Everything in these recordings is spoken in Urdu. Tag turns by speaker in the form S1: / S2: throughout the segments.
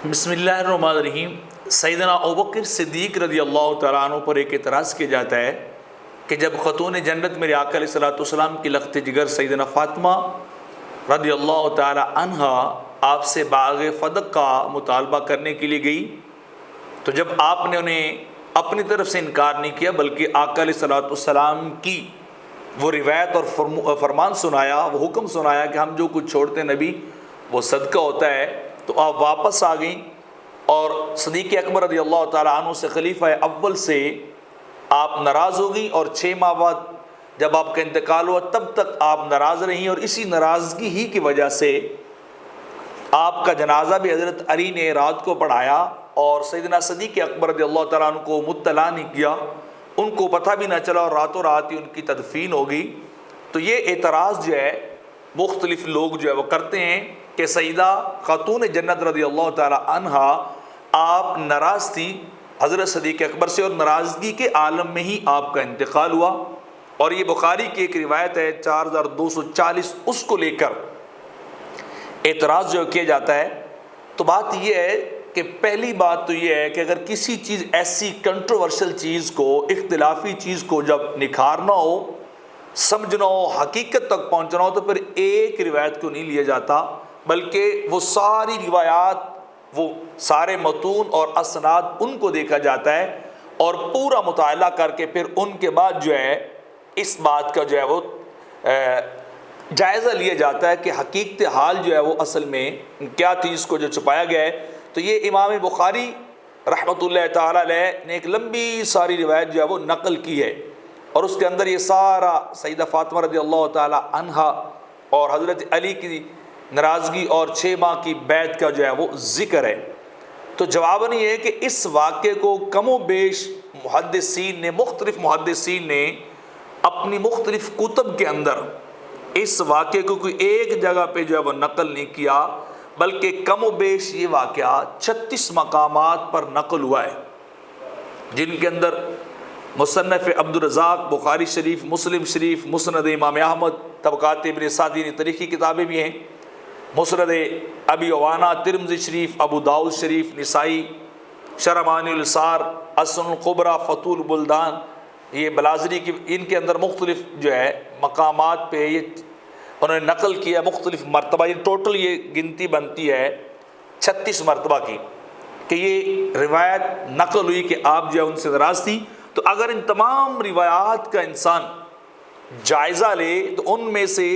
S1: بسم اللہ الرحمن الرحیم۔ سیدنا ابوبکر صدیق رضی اللہ تعالیٰ عنہ پر ایک اعتراض کیا جاتا ہے کہ جب خاتون جنت میرے آقا علیہ الصلوۃ والسلام کی لخت جگر سیدنا فاطمہ رضی اللہ تعالیٰ عنہا آپ سے باغ فدق کا مطالبہ کرنے کے لیے گئی، تو جب آپ نے انہیں اپنی طرف سے انکار نہیں کیا بلکہ آقا علیہ الصلوۃ والسلام کی وہ روایت اور فرمان سنایا، وہ حکم سنایا کہ ہم جو کچھ چھوڑتے ہیں نبی وہ صدقہ ہوتا ہے، تو آپ واپس آ گئیں اور صدیق اکبر رضی اللہ تعالیٰ عنہ سے خلیفہ اول سے آپ ناراض ہو گئیں، اور 6 ماہ بعد جب آپ کا انتقال ہوا تب تک آپ ناراض رہیں، اور اسی ناراضگی ہی کی وجہ سے آپ کا جنازہ بھی حضرت علی نے رات کو پڑھایا اور سیدنا صدیق اکبر رضی اللہ تعالیٰ عنہ کو مطلع نہیں کیا، ان کو پتہ بھی نہ چلا اور راتوں رات ہی ان کی تدفین ہو گئی۔ تو یہ اعتراض جو ہے مختلف لوگ جو ہے وہ کرتے ہیں کہ سیدہ خاتون جنت رضی اللہ تعالی عنہا آپ ناراض تھی حضرت صدیق اکبر سے، اور ناراضگی کے عالم میں ہی آپ کا انتقال ہوا، اور یہ بخاری کی ایک روایت ہے 4240، اس کو لے کر اعتراض جو کیا جاتا ہے۔ تو بات یہ ہے کہ پہلی بات تو یہ ہے کہ اگر کسی چیز ایسی کنٹروورشل چیز کو، اختلافی چیز کو جب نکھارنا ہو، سمجھنا ہو، حقیقت تک پہنچنا ہو، تو پھر ایک روایت کو نہیں لیا جاتا بلکہ وہ ساری روایات، وہ سارے متون اور اسناد ان کو دیکھا جاتا ہے اور پورا مطالعہ کر کے پھر ان کے بعد جو ہے اس بات کا جو ہے وہ جائزہ لیا جاتا ہے کہ حقیقت حال جو ہے وہ اصل میں کیا تھی، اس کو جو چھپایا گیا ہے۔ تو یہ امام بخاری رحمۃ اللہ تعالی علیہ نے ایک لمبی ساری روایت جو ہے وہ نقل کی ہے، اور اس کے اندر یہ سارا سیدہ فاطمہ رضی اللہ تعالی عنہا اور حضرت علی کی ناراضگی اور 6 ماہ کی بیعت کا جو ہے وہ ذکر ہے۔ تو جواباً یہ ہے کہ اس واقعے کو کم و بیش مختلف محدثین نے اپنی مختلف کتب کے اندر اس واقعے کو کوئی ایک جگہ پہ جو ہے وہ نقل نہیں کیا، بلکہ کم و بیش یہ واقعہ 36 مقامات پر نقل ہوا ہے، جن کے اندر مصنف عبدالرزاق، بخاری شریف، مسلم شریف، مسند امام احمد، طبقات ابن سعدی تاریخی کتابیں بھی ہیں، مسند ابی عوانہ، ترمذی شریف، ابو داؤد شریف، نسائی، شرح معانی الاسار، السنن الکبریٰ، فتح البلدان، یہ بلازری کی، ان کے اندر مختلف جو ہے مقامات پہ یہ انہوں نے نقل کیا مختلف مرتبہ، یہ ٹوٹل یہ گنتی بنتی ہے 36 مرتبہ کی کہ یہ روایت نقل ہوئی کہ آپ جو ہے ان سے ناراض تھی۔ تو اگر ان تمام روایات کا انسان جائزہ لے تو ان میں سے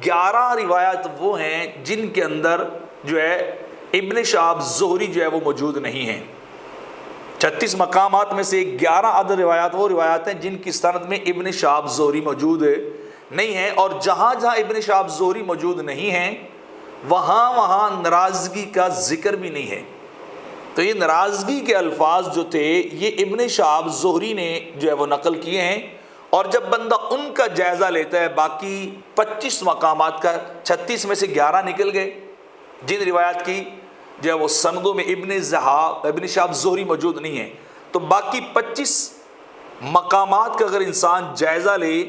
S1: 11 روایات وہ ہیں جن کے اندر جو ہے ابن شہاب زہری جو ہے وہ موجود نہیں ہیں۔ 36 مقامات میں سے 11 عدد روایات وہ روایات ہیں جن کی سند میں ابن شہاب زہری موجود نہیں ہیں، اور جہاں جہاں ابن شہاب زہری موجود نہیں ہیں وہاں ناراضگی کا ذکر بھی نہیں ہے۔ تو یہ ناراضگی کے الفاظ جو تھے یہ ابن شہاب زہری نے جو ہے وہ نقل کیے ہیں، اور جب بندہ ان کا جائزہ لیتا ہے باقی 25 مقامات کا، 36 میں سے 11 نکل گئے جن روایات کی جو ہے وہ سندوں میں ابن شہاب زہری موجود نہیں ہیں، تو باقی 25 مقامات کا اگر انسان جائزہ لے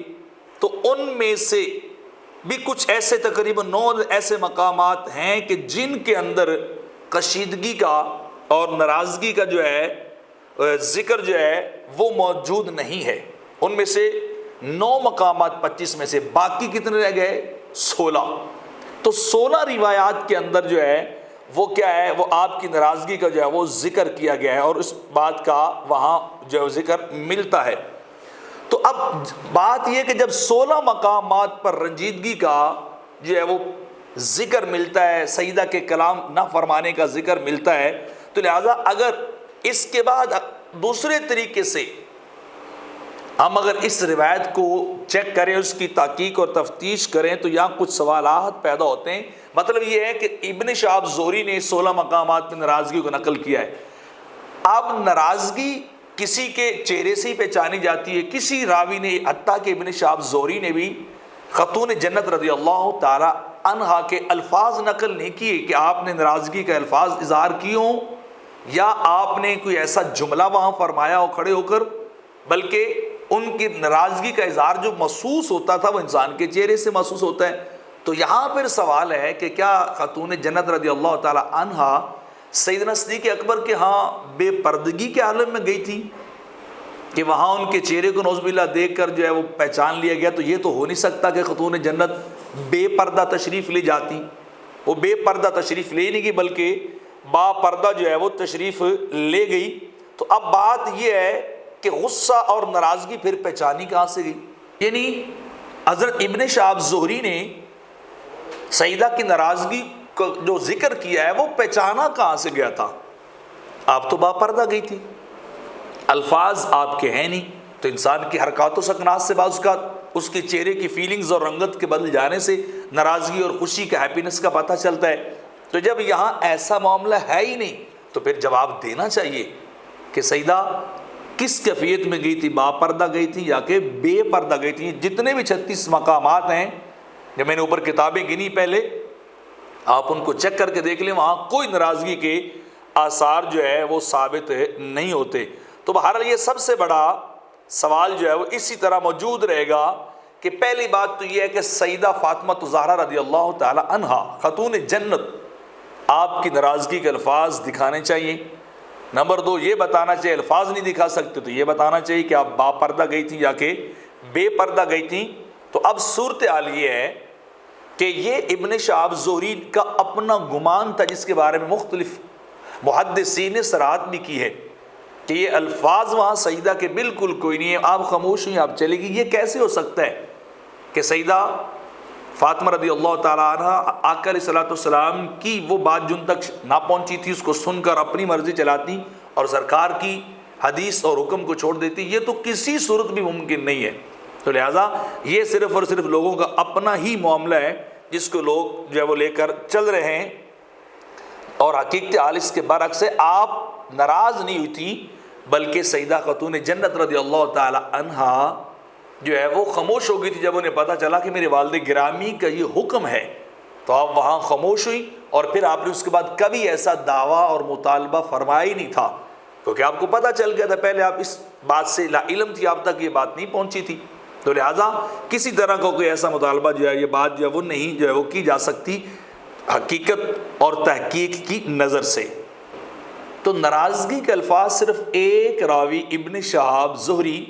S1: تو ان میں سے بھی کچھ ایسے تقریباً 9 ایسے مقامات ہیں کہ جن کے اندر کشیدگی کا اور ناراضگی کا جو ہے ذکر جو ہے وہ موجود نہیں ہے۔ ان میں سے 9 مقامات 25 میں سے، باقی کتنے رہ گئے؟ 16۔ تو 16 روایات کے اندر جو ہے وہ کیا ہے، وہ آپ کی ناراضگی کا جو ہے وہ ذکر کیا گیا ہے، اور اس بات کا وہاں جو ذکر ملتا ہے۔ تو اب بات یہ کہ جب 16 مقامات پر رنجیدگی کا جو ہے وہ ذکر ملتا ہے، سیدہ کے کلام نہ فرمانے کا ذکر ملتا ہے، تو لہٰذا اگر اس کے بعد دوسرے طریقے سے ہم اگر اس روایت کو چیک کریں، اس کی تحقیق اور تفتیش کریں، تو یہاں کچھ سوالات پیدا ہوتے ہیں۔ مطلب یہ ہے کہ ابن شہاب زہری نے 16 مقامات میں ناراضگی کو نقل کیا ہے۔ اب ناراضگی کسی کے چہرے سے ہی پہچانی جاتی ہے، کسی راوی نے، حتیٰ کہ ابن شہاب زہری نے بھی خاتون جنت رضی اللہ تعالی عنہا کے الفاظ نقل نہیں کیے کہ آپ نے ناراضگی کا الفاظ اظہار کیے ہوں یا آپ نے کوئی ایسا جملہ وہاں فرمایا ہو کھڑے ہو کر، بلکہ ان کی ناراضگی کا اظہار جو محسوس ہوتا تھا وہ انسان کے چہرے سے محسوس ہوتا ہے۔ تو یہاں پھر سوال ہے کہ کیا خاتون جنت رضی اللہ تعالی عنہا سیدنا صدیق اکبر کے ہاں بے پردگی کے عالم میں گئی تھی کہ وہاں ان کے چہرے کو نعوذ باللہ دیکھ کر جو ہے وہ پہچان لیا گیا، تو یہ تو ہو نہیں سکتا کہ خاتون جنت بے پردہ تشریف لے جاتی. وہ بے پردہ تشریف لے نہیں گئی بلکہ با پردہ جو ہے وہ تشریف لے گئی. تو اب بات یہ ہے کہ غصہ اور ناراضگی پھر پہچانی کہاں سے گئی؟ یعنی حضرت ابن شہاب زہری نے سیدہ کی ناراضگی کا جو ذکر کیا ہے وہ پہچانا کہاں سے گیا تھا؟ آپ تو با پردہ گئی تھی، الفاظ آپ کے ہیں نہیں، تو انسان کی حرکات و سکنات سے بعض اوقات اس کے چہرے کی فیلنگز اور رنگت کے بدل جانے سے ناراضگی اور خوشی کا ہیپینس کا پتہ چلتا ہے. تو جب یہاں ایسا معاملہ ہے ہی نہیں تو پھر جواب دینا چاہیے کہ سیدہ کس کیفیت میں گئی تھی، با پردہ گئی تھی یا کہ بے پردہ گئی تھی. جتنے بھی 36 مقامات ہیں، جب میں نے اوپر کتابیں گنی پہلے، آپ ان کو چیک کر کے دیکھ لیں، وہاں کوئی ناراضگی کے آثار جو ہے وہ ثابت نہیں ہوتے. تو بہرحال یہ سب سے بڑا سوال جو ہے وہ اسی طرح موجود رہے گا کہ پہلی بات تو یہ ہے کہ سیدہ فاطمہ الزہرا رضی اللہ تعالی عنہا خاتون جنت، آپ کی ناراضگی کے الفاظ دکھانے چاہیے. نمبر 2 یہ بتانا چاہیے، الفاظ نہیں دکھا سکتے تو یہ بتانا چاہیے کہ آپ با پردہ گئی تھیں یا کہ بے پردہ گئی تھیں. تو اب صورتحال یہ ہے کہ یہ ابن شہاب زہری کا اپنا گمان تھا، جس کے بارے میں مختلف محدثین نے صراحت بھی کی ہے کہ یہ الفاظ وہاں سیدہ کے بالکل کوئی نہیں ہے، آپ خاموش ہوئی، آپ چلے گی. یہ کیسے ہو سکتا ہے کہ سیدہ فاطمہ رضی اللہ تعالیٰ عنہ آقا علیہ الصلوۃ والسلام کی وہ بات جن تک نہ پہنچی تھی اس کو سن کر اپنی مرضی چلاتی اور سرکار کی حدیث اور حکم کو چھوڑ دیتی؟ یہ تو کسی صورت بھی ممکن نہیں ہے. تو لہٰذا یہ صرف اور صرف لوگوں کا اپنا ہی معاملہ ہے جس کو لوگ جو ہے وہ لے کر چل رہے ہیں، اور حقیقت حال اس کے برعکس ہے. آپ ناراض نہیں ہوئی تھی بلکہ سیدہ خاتون جنت رضی اللہ تعالی عنہا جو ہے وہ خاموش ہو گئی تھی جب انہیں پتہ چلا کہ میرے والد گرامی کا یہ حکم ہے. تو آپ وہاں خاموش ہوئی، اور پھر آپ نے اس کے بعد کبھی ایسا دعویٰ اور مطالبہ فرمایا ہی نہیں تھا، کیونکہ آپ کو پتہ چل گیا تھا، پہلے آپ اس بات سے لا علم تھی، آپ تک یہ بات نہیں پہنچی تھی. تو لہٰذا کسی طرح کا کوئی ایسا مطالبہ جو ہے، یہ بات جو ہے وہ نہیں جو ہے وہ کی جا سکتی حقیقت اور تحقیق کی نظر سے. تو ناراضگی کے الفاظ صرف ایک راوی ابن شہاب زہری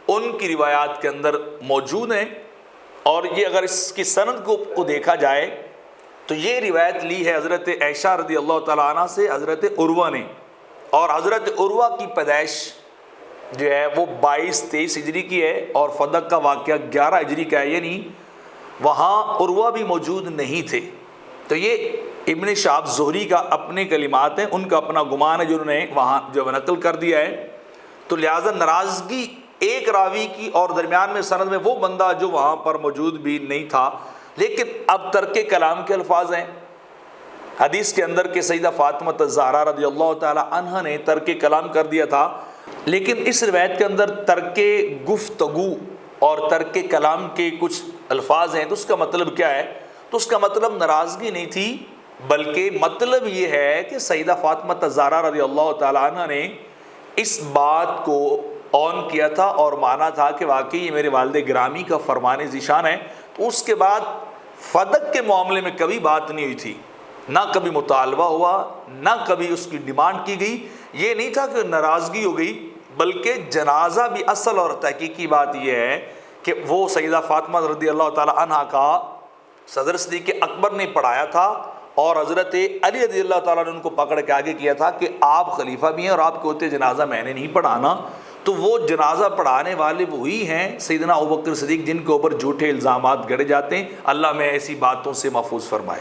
S1: ان کی روایات کے اندر موجود ہیں، اور یہ اگر اس کی سند کو دیکھا جائے تو یہ روایت لی ہے حضرت عائشہ رضی اللہ تعالیٰ عنہ سے حضرت عروہ نے، اور حضرت عروہ کی پیدائش جو ہے وہ 22-23 ہجری کی ہے اور فدق کا واقعہ 11 ہجری کا ہے، یعنی وہاں عروہ بھی موجود نہیں تھے. تو یہ ابن شہاب زہری کا اپنے کلمات ہیں، ان کا اپنا گمان ہے جو انہوں نے وہاں جو نقل کر دیا ہے. تو لہٰذا ناراضگی ایک راوی کی اور درمیان میں سند میں وہ بندہ جو وہاں پر موجود بھی نہیں تھا. لیکن اب ترک کلام کے الفاظ ہیں حدیث کے اندر کہ سیدہ فاطمہ الزہرا رضی اللہ تعالی عنہا نے ترک کلام کر دیا تھا، لیکن اس روایت کے اندر ترک گفتگو اور ترک کلام کے کچھ الفاظ ہیں. تو اس کا مطلب کیا ہے؟ تو اس کا مطلب ناراضگی نہیں تھی، بلکہ مطلب یہ ہے کہ سیدہ فاطمہ الزہرا رضی اللہ تعالی عنہ نے اس بات کو آن کیا تھا اور مانا تھا کہ واقعی یہ میرے والد گرامی کا فرمان ذیشان ہے. تو اس کے بعد فدق کے معاملے میں کبھی بات نہیں ہوئی تھی، نہ کبھی مطالبہ ہوا، نہ کبھی اس کی ڈیمانڈ کی گئی. یہ نہیں تھا کہ ناراضگی ہو گئی، بلکہ جنازہ بھی اصل اور تحقیقی بات یہ ہے کہ وہ سیدہ فاطمہ رضی اللہ تعالی عنہا کا صدر صدیق اکبر نے پڑھایا تھا، اور حضرت علی رضی اللہ تعالیٰ نے ان کو پکڑ کے آگے کیا تھا کہ آپ خلیفہ بھی ہیں اور آپ کے ہوتے جنازہ میں نے نہیں پڑھانا. تو وہ جنازہ پڑھانے والے وہی ہیں سیدنا ابوبکر صدیق جن کے اوپر جھوٹے الزامات گڑے جاتے ہیں. اللہ میں ایسی باتوں سے محفوظ فرمائے.